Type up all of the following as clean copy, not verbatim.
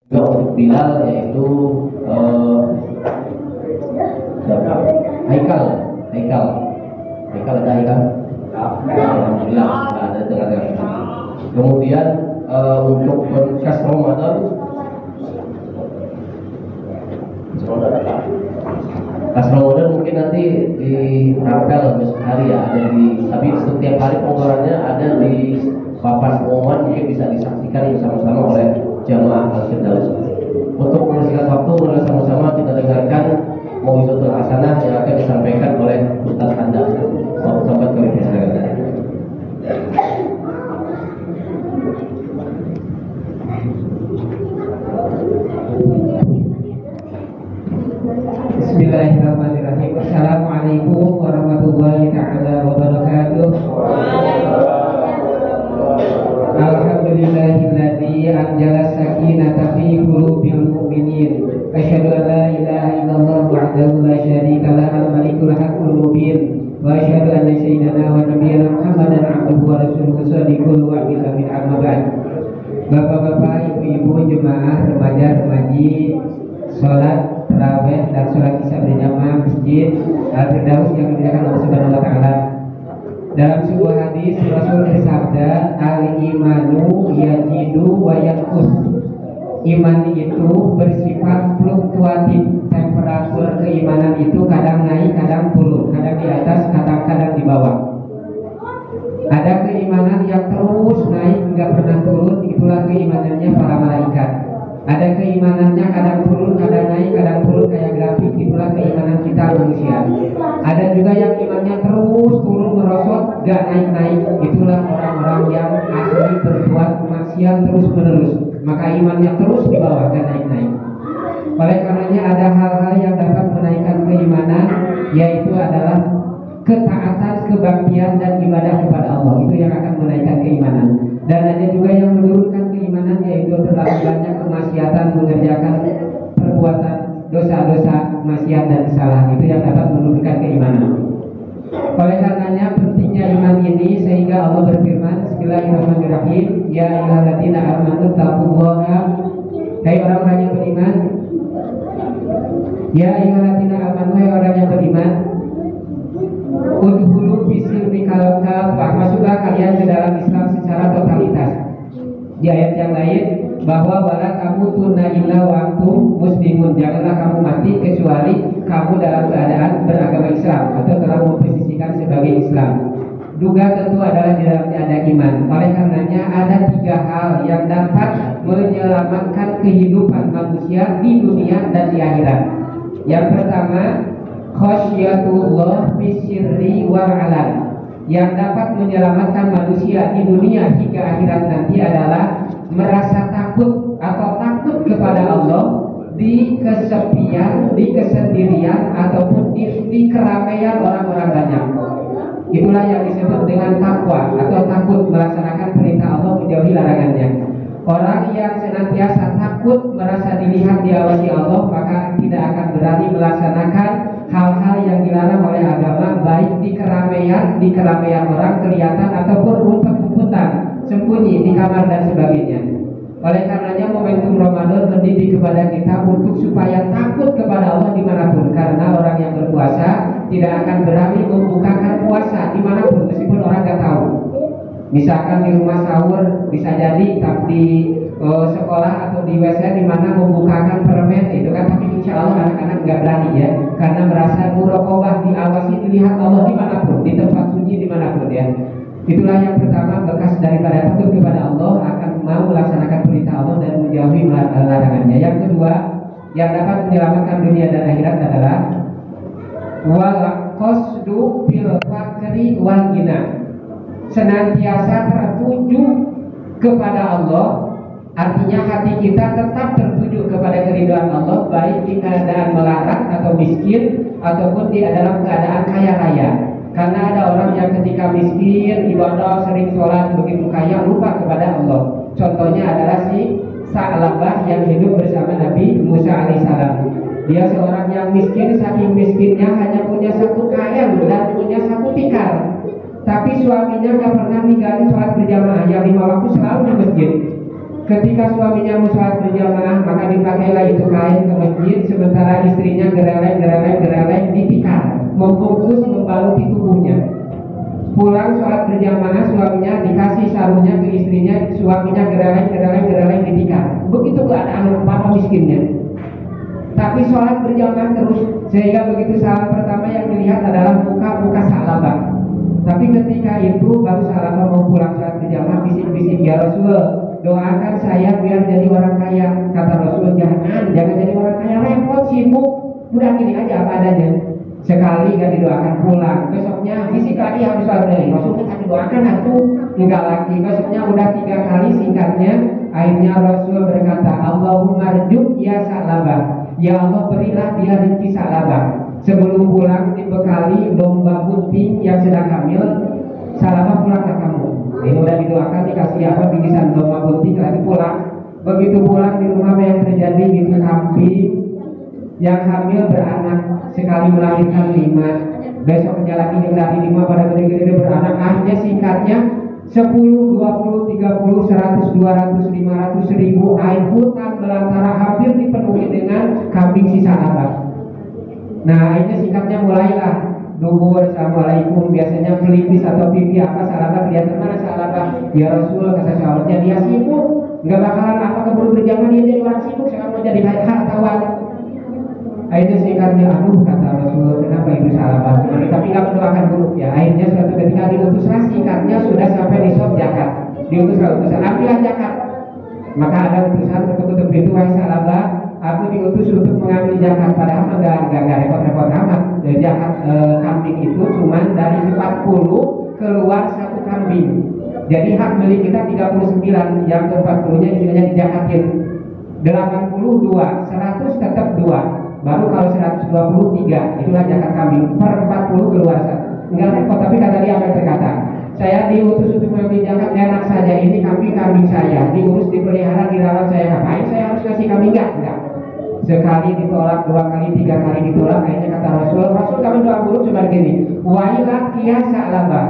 Untuk Bilal yaitu siapa? Haikal ada Haikal? Alhamdulillah ada dengar. Kemudian untuk podcast Ramadan mungkin nanti di Rampel hari ya, ada di, tapi setiap hari pengumumannya ada di papan pengumuman, mungkin bisa disaksikan bersama-sama oleh jamaah Al-Firdaus. Untuk membersihkan waktu, mari sama-sama kita dengarkan mau'izatul hasanah yang akan disampaikan oleh Ustaz Anda. Sahabat kami persilakan. Bismillahirrahmanirrahim. Assalamualaikum warahmatullahi ta'ala wabarakatuh. Alhamdulillahilladzi anzala sakinata fi qulubil mu'minin. Asyhadu an la ilaha illallah wahdahu la syarika lahu al-malikul haqqul mubin. Wa asyhadu anna sayyidana wa nabiyyana Muhammadan abduhu wa rasuluhu shadiqul wa'id amin amma ba'd. Bapak-bapak, ibu-ibu, jemaah remaja-remaji, salat tarawih dan sholat isya berjamaah masjid Al-Firdaus yang dimuliakan Allah Subhanahu wa taala. Dalam sebuah hadis Rasul bersabda, al-imanu yajidu wa yanqus. Iman itu bersifat fluktuatif. Temperatur keimanan itu kadang naik, kadang turun, kadang di atas, kadang di bawah. Ada keimanan yang terus naik, enggak pernah turun, itulah keimanannya para malaikat. Ada keimanannya kadang turun, kadang naik, kadang turun kayak grafik, itulah keimanan kita manusia. Ada juga yang imannya terus turun merosot, gak naik-naik, itulah orang-orang yang asli berbuat maksiat terus menerus, maka imannya terus di bawah, gak naik-naik. Oleh karenanya ada hal-hal yang dapat menaikkan keimanan, yaitu adalah ketaatan, kebaktian dan ibadah kepada Allah, itu yang akan menaikkan keimanan. Dan ada juga yang menurunkan keimanan, yaitu terlalu banyak kemaksiatan, mengerjakan perbuatan dosa-dosa, maksiat dan kesalahan, itu yang dapat menurunkan keimanan. Oleh karenanya pentingnya iman ini, sehingga Allah berfirman, Bismillahirrahmanirrahim, ya ayyuhalladzina amanu taqullaha, hai orang-orang yang beriman, ya ayyuhalladzina amanu, hai orang yang beriman, udhulu fisilmi kalkafah, masuklah kalian ke dalam Islam secara totalitas. Di ayat yang lain bahwa wala kamu tunna illa wa antum muslimun, janganlah kamu mati kecuali kamu dalam keadaan beragama Islam atau telah memposisikan sebagai Islam. Juga tentu adalah di dalamnya ada iman. Oleh karenanya ada 3 hal yang dapat menyelamatkan kehidupan manusia di dunia dan di akhirat. Yang pertama, khasyatullah fisirri wal alan. Yang dapat menyelamatkan manusia di dunia hingga akhirat nanti adalah merasa takut atau takut kepada Allah di kesepian, di kesendirian, ataupun di keramaian orang-orang banyak. Itulah yang disebut dengan takwa atau takut melaksanakan perintah Allah, menjauhi larangannya. Orang yang senantiasa takut merasa dilihat, diawasi Allah, maka tidak akan berani melaksanakan hal-hal yang dilarang oleh agama, baik di keramaian orang kelihatan ataupun umpet-umpetan, sembunyi di kamar dan sebagainya. Oleh karenanya momentum Ramadan mendidik kepada kita untuk supaya takut kepada Allah dimanapun, karena orang yang berpuasa tidak akan berani membukakan puasa dimanapun meskipun orang gak tahu. Misalkan di rumah sahur bisa jadi, tapi di sekolah atau di WC di mana membukakan permen itu kan, tapi insya Allah anak-anak nggak berani ya, karena merasa muraqabah, diawasi, dilihat Allah dimanapun, di tempat sunyi dimanapun ya. Itulah yang pertama, bekas daripada takut kepada Allah, akan mau melaksanakan perintah Allah dan menjauhi larangannya. Yang kedua, yang dapat menyelamatkan dunia dan akhirat adalah wal qasdu fil fakri wal ghina. Senantiasa tertuju kepada Allah, artinya hati kita tetap tertuju kepada keridhaan Allah, baik di keadaan melarat atau miskin ataupun di dalam keadaan kaya raya. Karena ada orang yang ketika miskin, ibadah, sering sholat, begitu kaya lupa kepada Allah. Contohnya adalah si Sa'labah yang hidup bersama Nabi Musa alaihissalam. Dia seorang yang miskin, saking miskinnya hanya punya 1 kail dan punya 1 tikar. Tapi suaminya gak pernah ninggalin sholat berjamaah, yang 5 waktu selalu di masjid. Ketika suaminya mau sholat berjamaah, maka pakailah itu kain ke masjid, sementara istrinya gereleng ditikar, membungkus membaluti tubuhnya. Pulang sholat berjamaah, suaminya dikasih sarungnya ke istrinya, suaminya gereleng ditikar. Begitu keadaan para miskinnya. Tapi sholat berjamaah terus, sehingga begitu salam pertama yang dilihat adalah muka Sa'labah. Tapi ketika itu baru Sa'labah mau pulang sholat berjamaah, bisik-bisik, ya Rasul, doakan saya biar jadi orang kaya. Kata Rasul, jangan jadi orang kaya, repot, sibuk, udah gini aja apa adanya. Sekali gak didoakan pulang, besoknya bisik lagi habis sholat dari Rasul minta didoakan aku enggak lagi. Besoknya udah 3 kali, singkatnya akhirnya Rasul berkata, Allahumma rjuk ya Sa'labah, ya Allah berilah dia rezeki Sa'labah. Sebelum pulang dibekali domba bunting yang sedang hamil. Sa'labah pulanglah kamu. Ini udah didoakan, dikasih apa, bingkisan domba bunting, lagi pulang. Begitu pulang di rumah yang terjadi gitu, kambing yang hamil beranak, sekali melahirkan 5, besoknya lagi dari 5 pada gede-gede beranak. Akhirnya singkatnya 10, 20, 30, 100, 200, 500, 1000 air hutan belantara hampir dipenuhi dengan kambing sisa abad. Nah akhirnya singkatnya mulailah dubur, assalamualaikum, biasanya pelipis atau pipi apa, Sa'labah kelihatan mana Sa'labah? Ya Rasul, kata sahabatnya, dia sibuk, nggak bakalan apa keburu berjamaah, dia jadi orang sibuk, sekarang mau jadi hartawan. Akhirnya singkatnya, aduh kata Rasul, kenapa itu Sa'labah? Tapi nggak mendoakan dulu ya. Akhirnya suatu ketika diutuslah, singkatnya sudah sampai di nisab zakat. Diutuslah utusan, ambillah zakat. Maka ada utusan betul-betul begitu, wahai Sa'labah, aku diutus untuk mengambil zakat. Padahal nggak repot-repot amat. Zakat kambing itu cuma dari 40 keluar 1 kambing. Jadi hak milik kita 39, yang ke 40-nya istilahnya dijakatin. 82, 100 tetap 2. Baru kalau 123, itulah zakat kambing. Per 40 keluar 1. Enggak repot, tapi kata dia apa yang berkata, saya diutus untuk mengambil zakat anak saja, ini kambing saya, diurus, dipelihara, dirawat, saya ngapain? Saya harus kasih kambing? Enggak. Sekali ditolak, 2 kali, 3 kali ditolak. Akhirnya kata Rasul kami doa buruk cuma begini, wailat ya Sa'labah,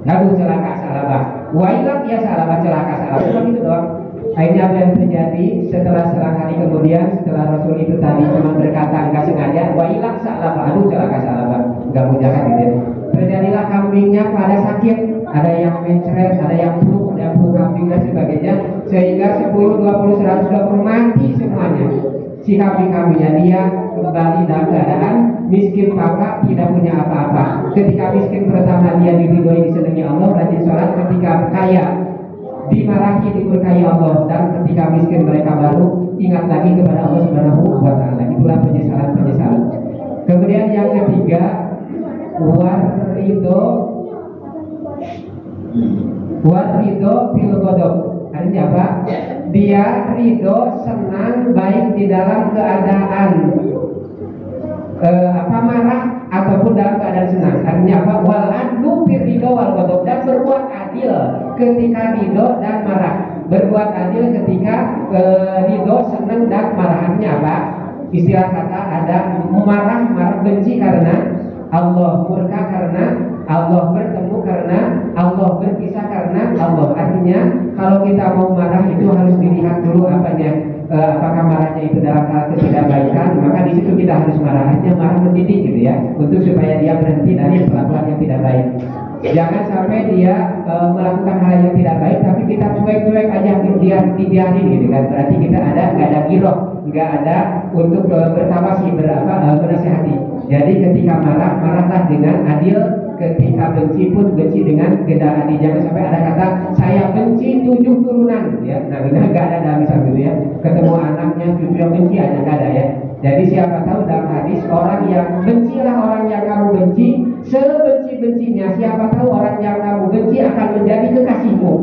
aduh celaka Sa'labah, wailat ya Sa'labah, celaka Sa'labah, cuma gitu doang. Akhirnya apa yang terjadi setelah selang hari kemudian, setelah Rasul itu tadi cuma berkata enggak sengaja, wailat Sa'labah, aduh celaka Sa'labah, enggak mau zakat gitu. Terjadilah kambingnya pada sakit, ada yang mencret, ada yang flu kambing dan sebagainya, sehingga 10, 20, 120 mati semuanya. Si kambing-kambingnya dia kembali dalam keadaan miskin papa, tidak punya apa-apa. Ketika miskin pertama dia diridhoi, disenangi Allah, rajin sholat. Ketika kaya dimarahi, diberkahi Allah. Dan ketika miskin mereka baru ingat lagi kepada Allah Subhanahu wa Ta'ala. Itulah penyesalan. Kemudian yang ketiga, warido fil ghadab. Artinya apa? Dia ridho, senang, baik di dalam keadaan marah ataupun dalam keadaan senang. Artinya apa? Wal adlu fir ridho wal ghadab, dan berbuat adil ketika ridho dan marah. Berbuat adil ketika ridho, senang dan marah. Artinya apa? Istilah kata ada marah benci karena Allah, murka karena Allah, bertemu karena Allah, berpisah karena Allah. Artinya kalau kita mau marah itu harus dilihat dulu apanya, apakah marahnya itu dalam hal ketidakbaikan, maka di situ kita harus marah. Artinya marah mendidik gitu ya, untuk supaya dia berhenti dari perlakuan yang tidak baik. Jangan sampai dia melakukan hal yang tidak baik tapi kita cuek-cuek aja, dia dibiarin gitu kan. Berarti kita nggak ada giroh, nggak ada untuk bertawasi, bernasihati. Jadi ketika marahlah dengan adil. Ketika benci pun benci dengan keadaan adil. Jangan sampai ada kata saya benci 7 turunan ya. Nah ini nggak ada dalam misal gitu ya. Ketemu anaknya cucu yang benci aja nggak ada ya. Jadi siapa tahu dalam hadis, orang yang bencilah orang yang kamu benci sebenci-bencinya. Siapa tahu orang yang kamu benci akan menjadi kekasihmu.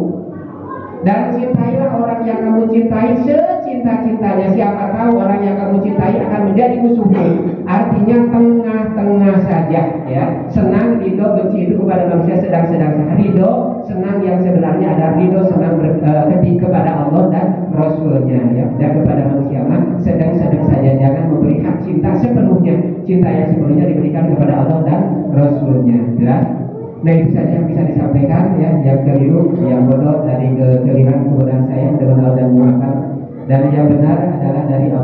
Dan cintailah orang yang kamu cintai secinta-cintanya. Siapa tahu orang yang kamu cintai akan menjadi musuhmu. Artinya tengah-tengah saja ya. Senang, ridho, benci itu kepada manusia sedang-sedang saja. Ridho, senang yang sebenarnya ada ridho, senang kepada Allah dan Rasulnya ya. Dan kepada manusia mah sedang-sedang saja. Jangan memberi hak cinta sepenuhnya. Cinta yang sepenuhnya diberikan kepada Allah dan Rasulnya. Jelas? Nah itu saja yang bisa disampaikan ya. Yang keliru, yang bodoh dari kekeliruan saya, mudah-mudahan Allah dan memaafkan. Dan yang benar adalah dari Allah.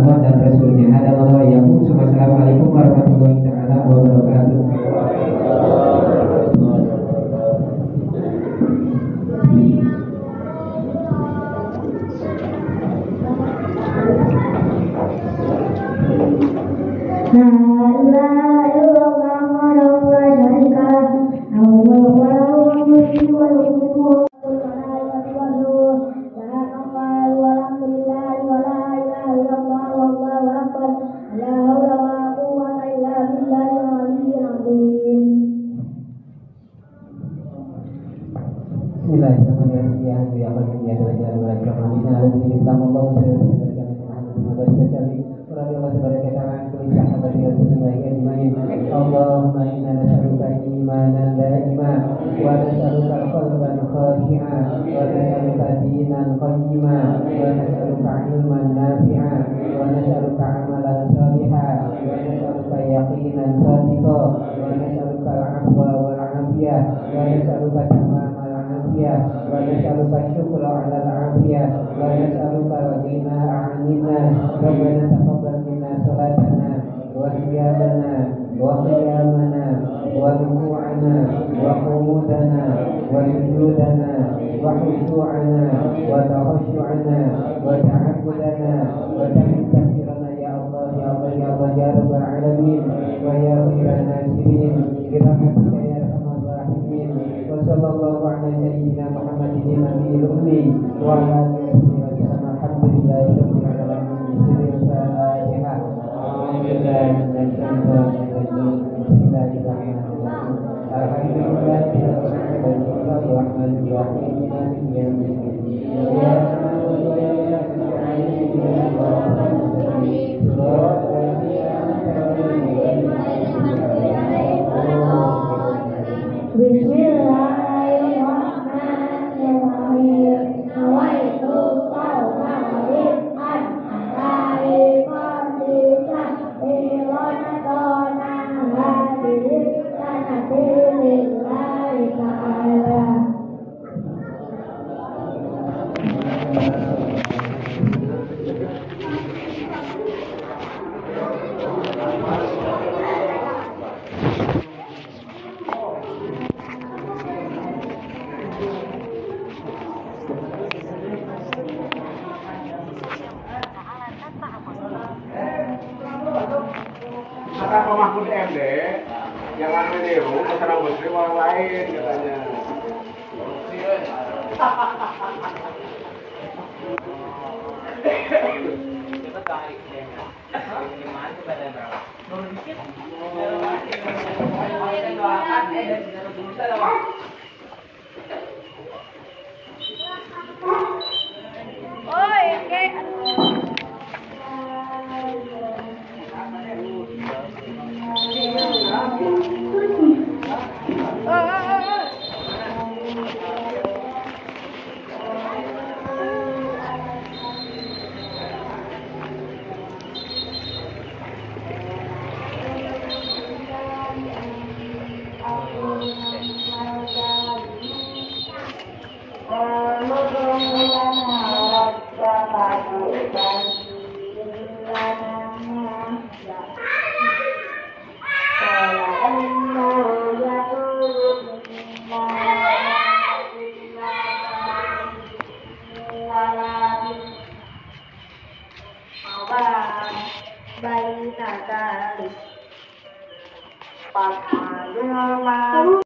Allahumma inna nas'aluka imanan da'iman wa nas'aluka qalban khashi'an wa nas'aluka dinan qayyiman wa nas'aluka ilman nafi'an wa nas'aluka amalan shalihan wa nas'aluka yaqinan shadiqan wa nas'aluka al-'afwa wal 'afiyah wa nas'aluka tamamal 'afiyah wa nas'aluka syukra 'ala al-'afiyah wa nas'aluka ghina 'anil nas. Rabbana taqabbal minna salatana wa qiyamana وقيامنا وركوعنا وقعودنا وسجودنا وخشوعنا وتخشعنا وتعبدنا وتكفيرنا يا الله يا الله يا الله يا رب العالمين ويا خير الناصرين برحمتك يا ارحم الراحمين وصلى الله على سيدنا محمد النبي الامي وعلى اله وصحبه وسلم. الحمد لله رب العالمين. سر الفاتحه. أعوذ بالله من الشيطان الرجيم. بسم الله الرحمن الرحيم. الحمد لله رب الرحمن الرحيم مالك يوم الدين. إياك نعبد وإياك نستعين اهدنا الصراط المستقيم صراط الذين أنعمت عليهم غير المغضوب Kata Pak Mahfud MD, jangan meniru pesara muslim orang lain katanya. Baik,